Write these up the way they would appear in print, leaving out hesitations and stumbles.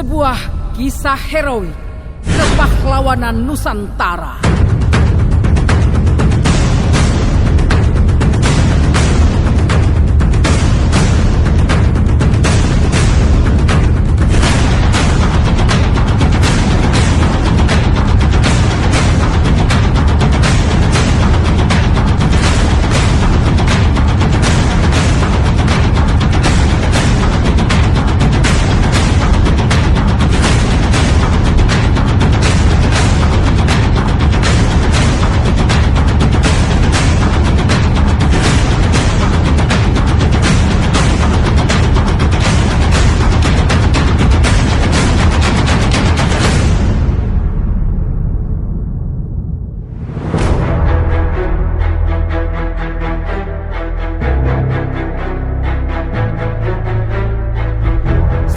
Sebuah kisah heroik kepahlawanan Nusantara.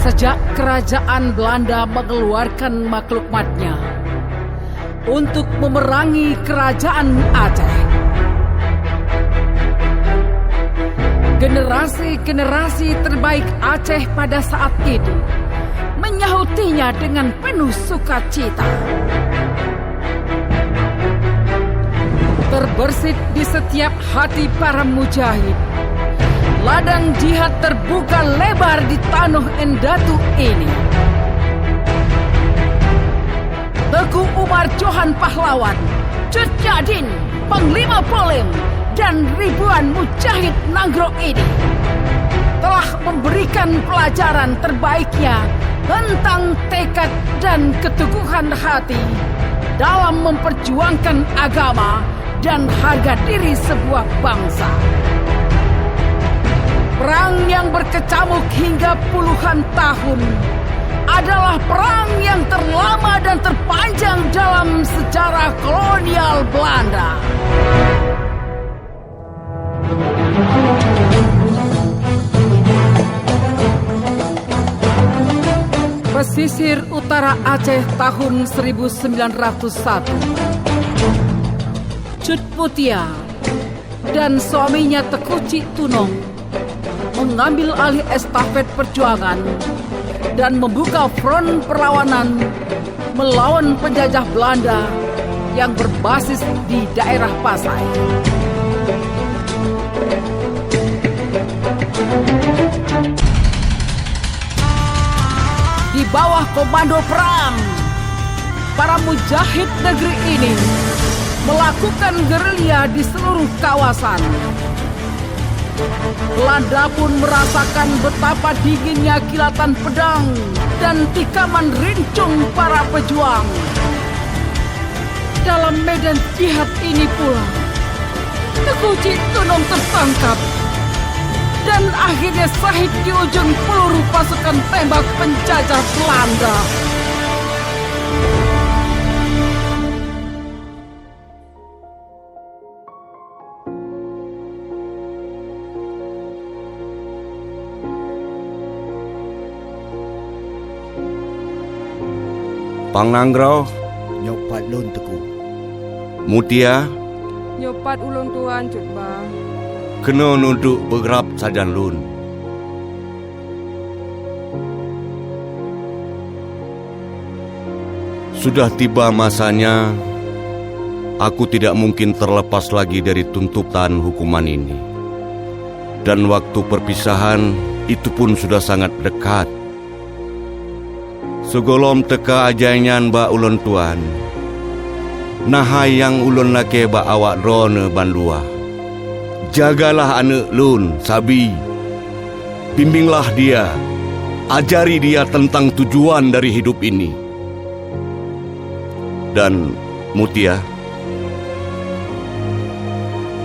Sejak kerajaan Belanda mengeluarkan maklumatnya untuk memerangi kerajaan Aceh, generasi-generasi terbaik Aceh pada saat itu menyahutinya dengan penuh sukacita. Terbersit di setiap hati para mujahid, ladang jihad terbuka lebar di tanah Endatu ini. Teguh Umar Johan Pahlawan, Cut Nyadin, Panglima Polim, dan ribuan mujahid Nanggro ini telah memberikan pelajaran terbaiknya tentang tekad dan keteguhan hati dalam memperjuangkan agama dan harga diri sebuah bangsa. Perang yang berkecamuk hingga puluhan tahun adalah perang yang terlama dan terpanjang dalam sejarah kolonial Belanda. Pesisir utara Aceh tahun 1901. Cut Mutia dan suaminya Teuku Cik Tunong mengambil alih estafet perjuangan dan membuka front perlawanan melawan penjajah Belanda yang berbasis di daerah Pasai. Di bawah komando perang, para mujahid negeri ini melakukan gerilya di seluruh kawasan. Belanda pun merasakan betapa dinginnya kilatan pedang dan tikaman rincung para pejuang. Dalam medan jihad ini pula, Teuku Cik Tunong tertangkap dan akhirnya syahid di ujung peluru pasukan tembak penjajah Belanda. Pangnanggrow nyopat lun Teku. Mutia nyopat ulun tuan Cut Ba. kena nunduk bergerap sajan lun. Sudah tiba masanya, aku tidak mungkin terlepas lagi dari tuntutan hukuman ini. Dan waktu perpisahan itu pun sudah sangat dekat. Segolom teka ajainyan ba ulun tuan, nahai yang ulun lake ba awak drone bandua. Jagalah anak lun, Sabi. Bimbinglah dia, ajari dia tentang tujuan dari hidup ini. Dan Mutia,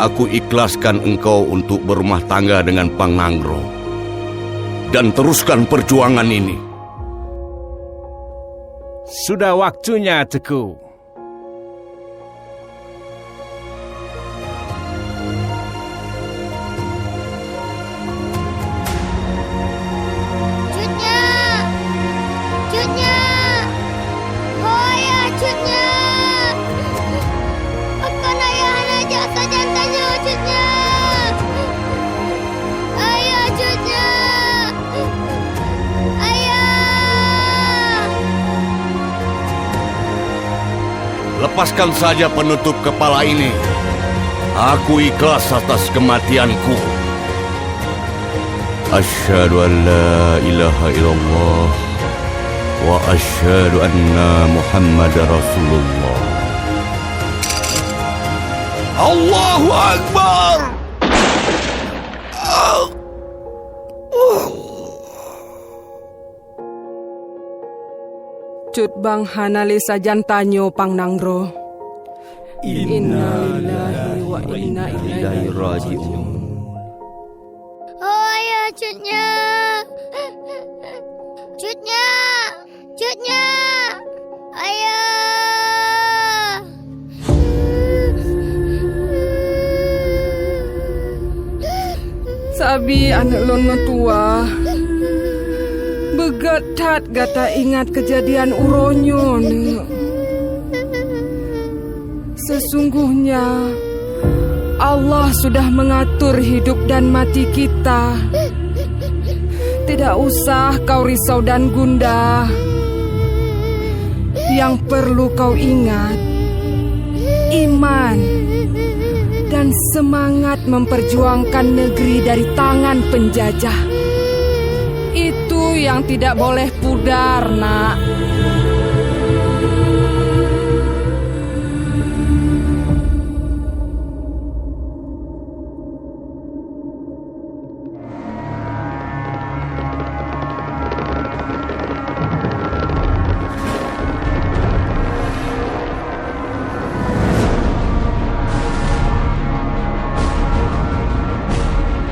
aku ikhlaskan engkau untuk berumah tangga dengan Pangnanggrow dan teruskan perjuangan ini. Sudah waktunya, Teku. lepaskan saja penutup kepala ini. Aku ikhlas atas kematianku. Asyhadu an la ilaha illallah wa asyhadu anna Muhammadar Rasulullah. Allahu Akbar. Cut bang hanali sajan tanyo pang nangro. Inna lillahi wa inna ilaihi raji'un. Oh ayah cutnya. Cutnya. Cutnya. Ayah. Sabi anak lon tua. Begetat gata ingat kejadian uronyo ni. Sesungguhnya Allah sudah mengatur hidup dan mati kita. Tidak usah kau risau dan gundah. Yang perlu kau ingat, iman dan semangat memperjuangkan negeri dari tangan penjajah. Itu yang tidak boleh pudar, nak.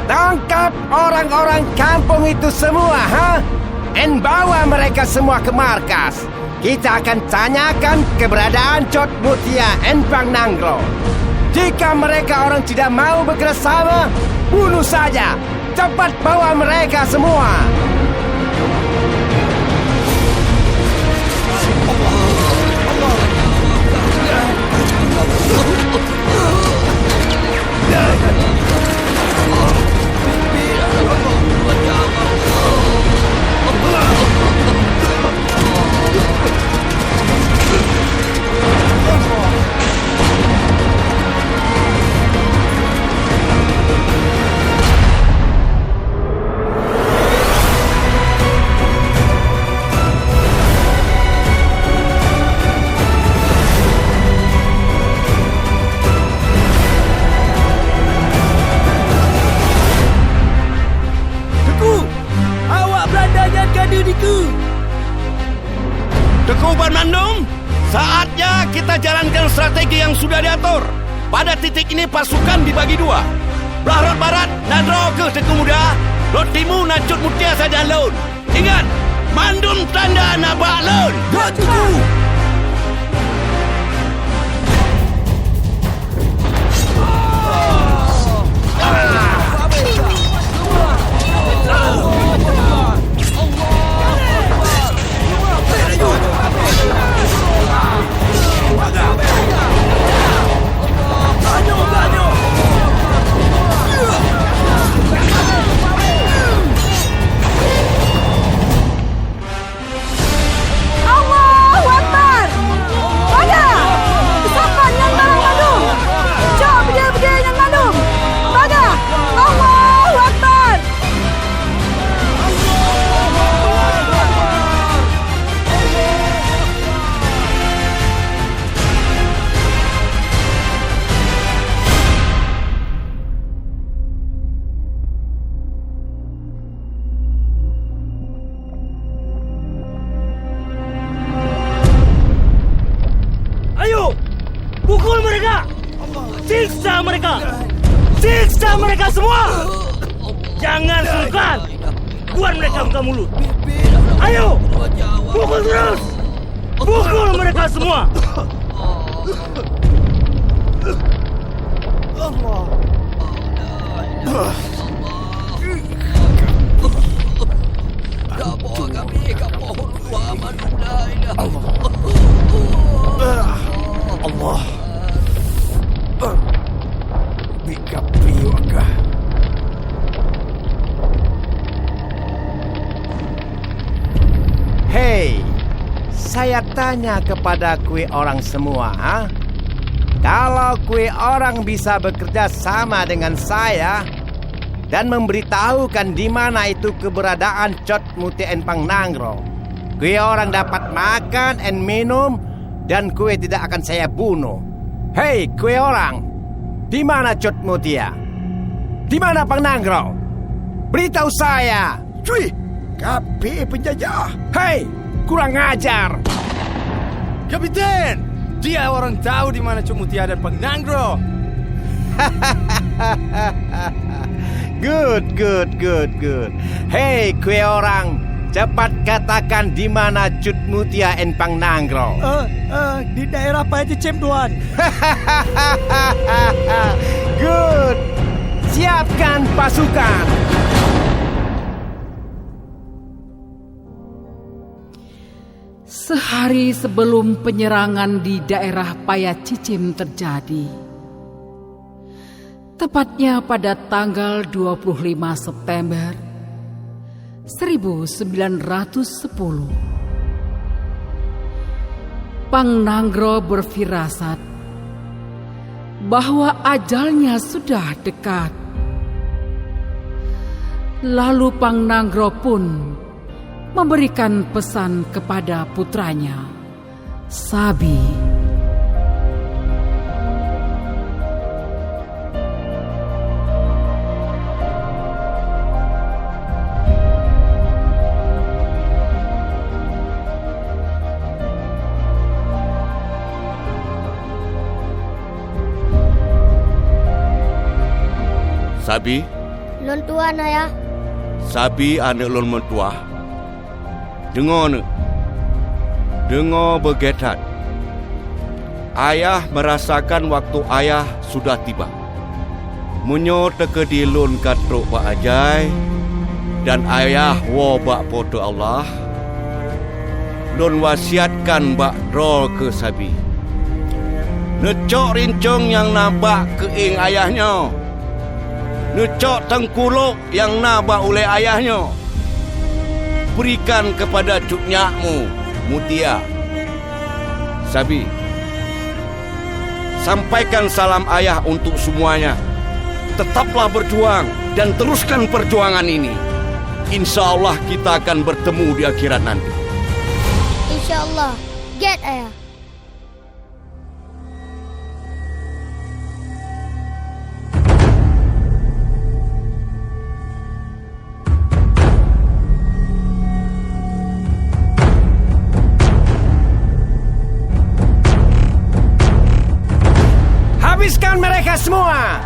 Tangkap orang-orang kampung itu semua, ha? And bawa mereka semua ke markas. Kita akan tanyakan keberadaan Cot Mutia and Pang Nangro. Jika mereka orang tidak mau bekerjasama, bunuh saja. Cepat bawa mereka semua. Teguh Banandung, saatnya kita jalankan strategi yang sudah diatur. Pada titik ini pasukan dibagi dua. Belah Rot Barat, Nadro ke Teguh Muda, Rot Timur, Nacut Mutia saja lon. Ingat, mandum tanda nabak lon. Dah Teguh. Pukul mereka! Siksa mereka! Siksa mereka semua! Jangan sungkan! Buat mereka buka mulut! Ayo! Pukul terus! Pukul mereka semua! Allah. Bika priyoga. Hei, saya tanya kepada kue orang semua, ha? Kalau kue orang bisa bekerja sama dengan saya dan memberitahukan di mana itu keberadaan Cot Muti Enpang Nangro, kue orang dapat makan dan minum dan kue tidak akan saya bunuh. Hei, kue orang, di mana Cot Mutia? Di mana Pang Nangro? Beritahu saya. Cuy, kape penjajah. Hei, kurang ajar. Kapiten, dia orang tahu di mana Cok Mutia dan Pang Nangro. Good. Hei, kue orang, cepat katakan di mana Cut Mutia dan Pang Nangro. Di daerah Payacicim, Tuan. Good. Siapkan pasukan. Sehari sebelum penyerangan di daerah Payacicim terjadi, tepatnya pada tanggal 25 September 1910, Pang Nangro berfirasat bahwa ajalnya sudah dekat. Lalu Pang Nangro pun memberikan pesan kepada putranya, Sabi. Sabi, Lon Tuan, ayah. Sabi anak lon mentua. Dengar ni. Dengar bergetat. Ayah merasakan waktu ayah sudah tiba. Munyo teka di lon katruk Pak Ajai dan ayah wa bak poto Allah. Lon wasiatkan bak rol ke Sabi. Necok rincong yang nampak ke ing ayahnya. Necok tengkuluk yang nabak oleh ayahnya. Berikan kepada cuknyakmu, Mutia. Sabi, sampaikan salam ayah untuk semuanya. Tetaplah berjuang dan teruskan perjuangan ini. Insya Allah kita akan bertemu di akhirat nanti. Insya Allah. Get, ayah. Habiskan mereka semua.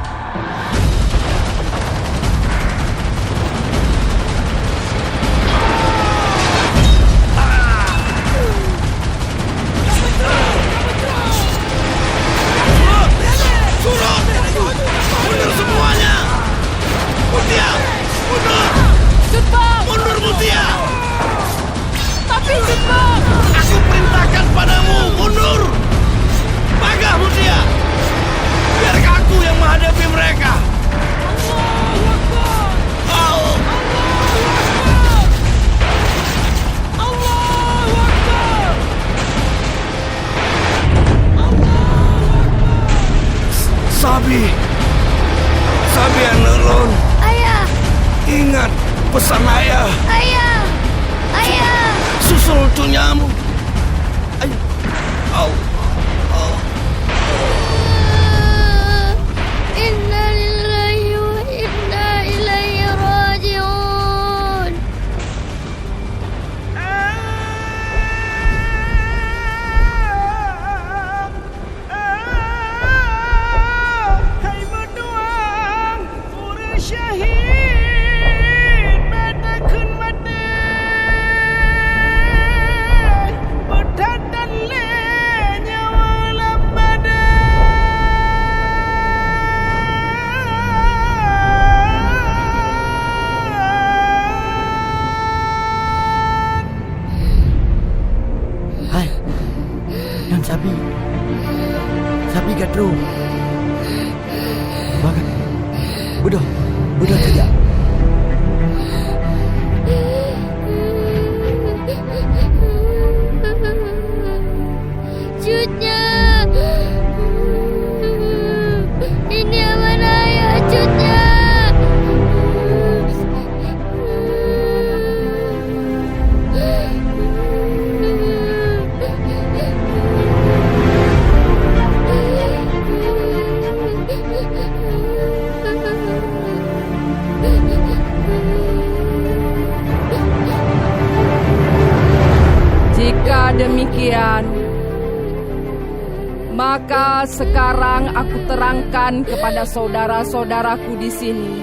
Mundur semuanya. Mutia, mundur. Cepat! Mundur Mutia. Tapi cepat! Aku perintahkan padamu, mundur. Pagah Mutia. Biar aku yang menghadapi mereka. Sabi anak lon. Ayah. Ingat pesan ayah. Ayah. Ayah. Susul cunyamu. Ayo. Au. Inna lillahi wa inna ilaihi raji'un. Hai berdoang, pura syahid, mata kun mata. Berdadan le nyawa labada. Hai, dan Sabi gatru. Bagat, bodoh tidak. Maka sekarang aku terangkan kepada saudara-saudaraku di sini,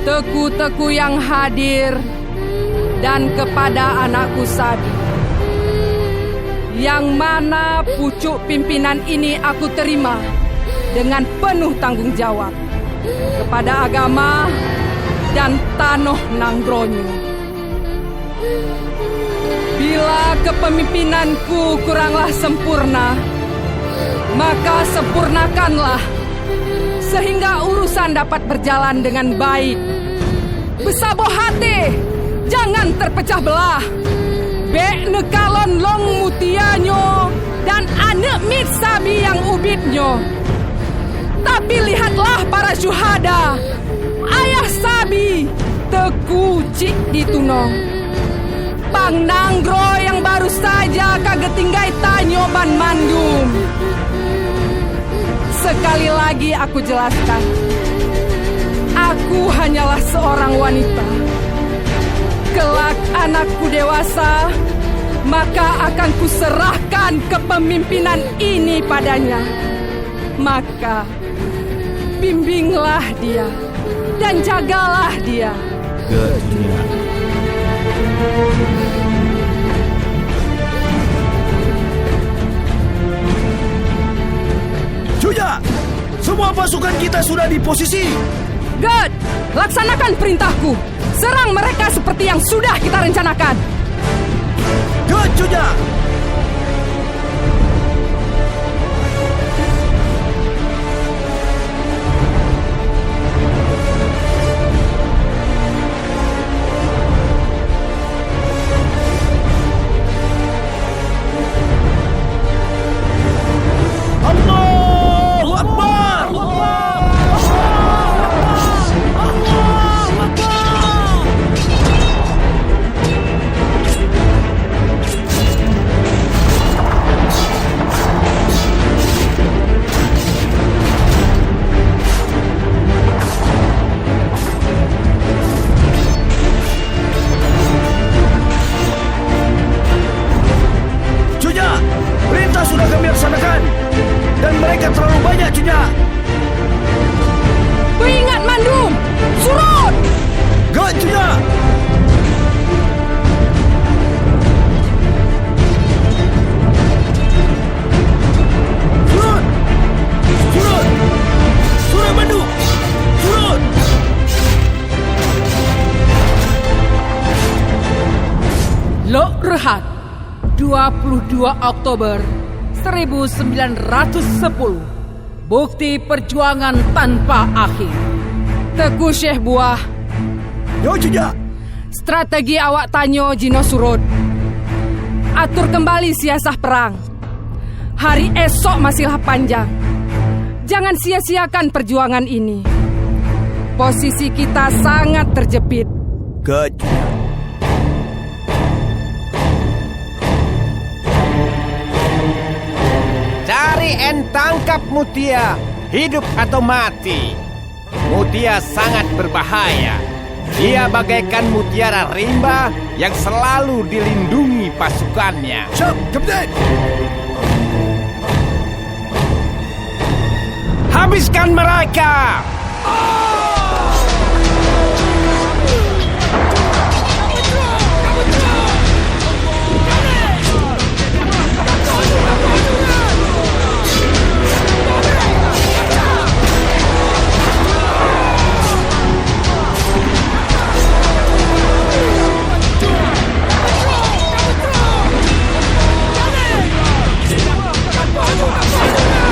teku-teku yang hadir, dan kepada anakku Sabi, yang mana pucuk pimpinan ini aku terima dengan penuh tanggung jawab kepada agama dan tanah Nanggronyo. Bila kepemimpinanku kuranglah sempurna, maka sempurnakanlah sehingga urusan dapat berjalan dengan baik. Besaboh hati, jangan terpecah belah. Bek nekalon long mutianyo dan anak mit Sabi yang ubitnyo. Tapi lihatlah para syuhada, ayah Sabi, Teku Cik Ditunong, Bang Nanggro yang baru saja kaget tinggai tanyo ban mandum. Sekali lagi aku jelaskan, aku hanyalah seorang wanita. Kelak anakku dewasa, maka akan kuserahkan kepemimpinan ini padanya. Maka bimbinglah dia dan jagalah dia. Cunya, semua pasukan kita sudah di posisi. Good, laksanakan perintahku. Serang mereka seperti yang sudah kita rencanakan. Good, Cunya. Lok Rehat, 22 Oktober 1910. Bukti perjuangan tanpa akhir. Teguh Syekh Buah. Yo Cunya. Strategi awak tanyo Jino Surut. Atur kembali siasah perang. Hari esok masihlah panjang. Jangan sia-siakan perjuangan ini. Posisi kita sangat terjepit. Good. Cari and tangkap Mutia, hidup atau mati. Mutia sangat berbahaya. Dia bagaikan mutiara rimba yang selalu dilindungi pasukannya. Siap, Kapten. Habiskan mereka!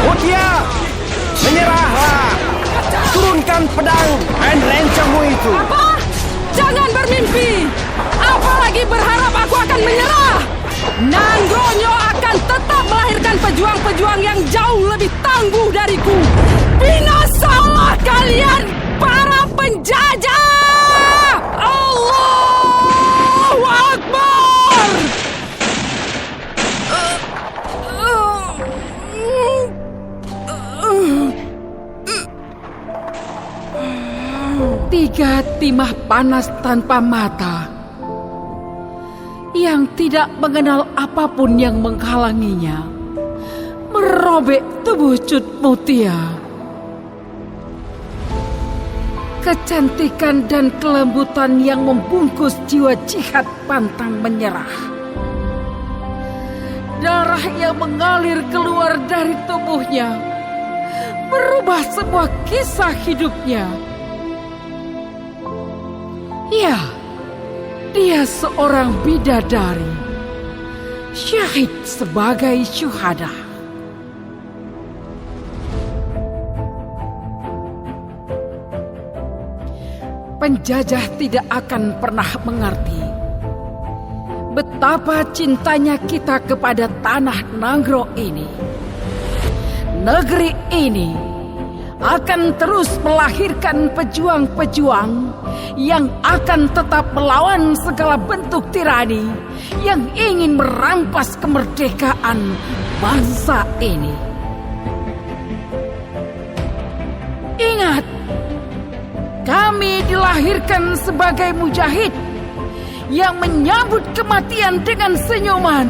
Mutia, menyerahlah. Turunkan pedang dan lencongmu itu. Apa? Jangan bermimpi. Apalagi berharap aku akan menyerah. Nanggronyo akan tetap melahirkan pejuang-pejuang yang jauh lebih tangguh dariku. Binasalah kalian, para penjajah! Allahu Akbar! Tiga timah panas tanpa mata yang tidak mengenal apapun yang menghalanginya merobek tubuh Cut Mutia. Kecantikan dan kelembutan yang membungkus jiwa jihad pantang menyerah. Darah yang mengalir keluar dari tubuhnya merubah sebuah kisah hidupnya. Ya, dia seorang bidadari, syahid sebagai syuhada. Penjajah tidak akan pernah mengerti betapa cintanya kita kepada tanah Nanggro ini. Negeri ini akan terus melahirkan pejuang-pejuang yang akan tetap melawan segala bentuk tirani yang ingin merampas kemerdekaan bangsa ini. Ingat, kami dilahirkan sebagai mujahid yang menyambut kematian dengan senyuman.